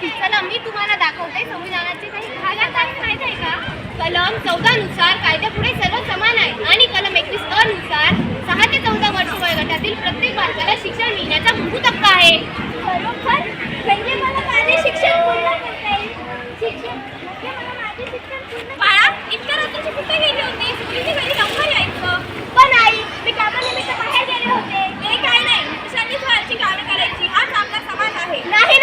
चला मी तुम्हाला दाखवते संविधानाचे काही भागात आहे माहिती आहे का? कलम 14 नुसार कायद्यापुढे सर्व समान आहे आणि कलम 21 अ नुसार 6 ते 14 वर्ष वयोगटातील प्रत्येक बालकाला शिक्षण मिळण्याचा मूलभूत हक्क आहे. बरोबर. म्हणजे मला माझे शिक्षण पूर्ण करता येईल. म्हणजे मला माझे शिक्षण पूर्ण बाळा, इतक्या रात्रीची कुठे गेली होती? तुझी घरी लवकर यायचं. पण आई, मी कामानिमित्त बाहेर गेले होते. हे काय नाही, पुरुषांनीच घरची कामे करायची. हाच आपला समाज आहे. नाही,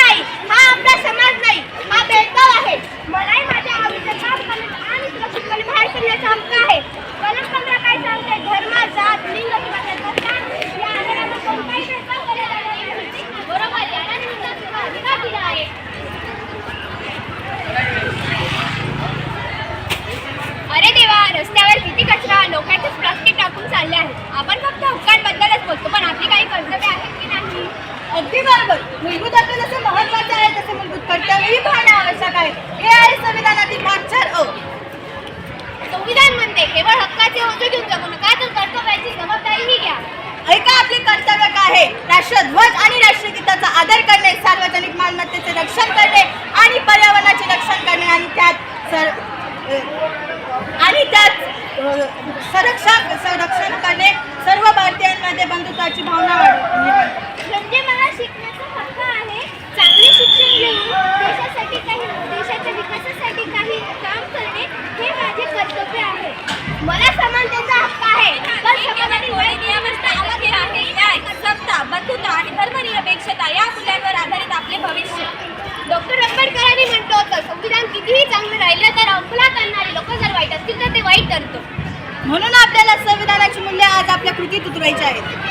हा आपला समाज नाही, हा भेदभाव आहे. मलाही माझ्या आवडीचं काम करण्याचा आणि सुरक्षितपणे बाहेर पडण्याचा हक्क आहे. कलम 15 काय सांगते? धर्म, जात, लिंग किंवा जन्मस्थान या आधारावर कोणताही भेदभाव केला जाणार नाही. बरोबर, याला निवडण्याचा अधिकार दिला आहे. अरे देवा, रस्त्यावर किती कचरा, लोकांचेच प्लास्टिक टाकून चालले आहे. आपण फक्त हक्कांबद्दलच बोलतो, पण आपली काही कर्तव्य आहेत की नाही? अगदी बरोबर. मूलभूत हक्क जसे महत्वाचे आहे तसे मूलभूत कर्तव्यही पाहणे आवश्यक आहे. हे आहे संविधानातील भाग 4 अ. संविधान म्हणते केवळ हक्काचे ओझे घेऊन जगू नका, तर कर्तव्याची जबाबदारीही घ्या. ऐका, आपले कर्तव्य काय आहे? राष्ट्रध्वज आणि राष्ट्रगीताचा आदर करणे, सार्वजनिक मालमत्तेचे रक्षण करणे आणि पर्यावरणाचे रक्षण करणे आणि त्यात संरक्षण करणे, सर्व भारतीयांमध्ये बंधुत्वाची भावना निर्माण करणे. म्हणजे मला शिकण्याचा हक्क आहे. चांगले शिक्षण घेऊन देशाच्या विकासासाठी काही काम करणे हे माझे कर्तव्य आहे. मला समानतेचा हक्क आहे. पण समाजातील नियमांचा आवाज आहे. न्याय, समता, बंधुता आणि धर्मनिरपेक्षता या मूल्यांवर आधारित आपले भविष्य. डॉक्टर आंबेडकरांनी म्हटलं होतं, संविधान कितीही चांगलं राहिलं तर अंमलात आणणारे लोक जर वाईट असतील तर ते वाईट ठरतं. म्हणून आपल्याला संविधानाची मूल्ये आज आपल्या कृतीत उतरवायची आहेत.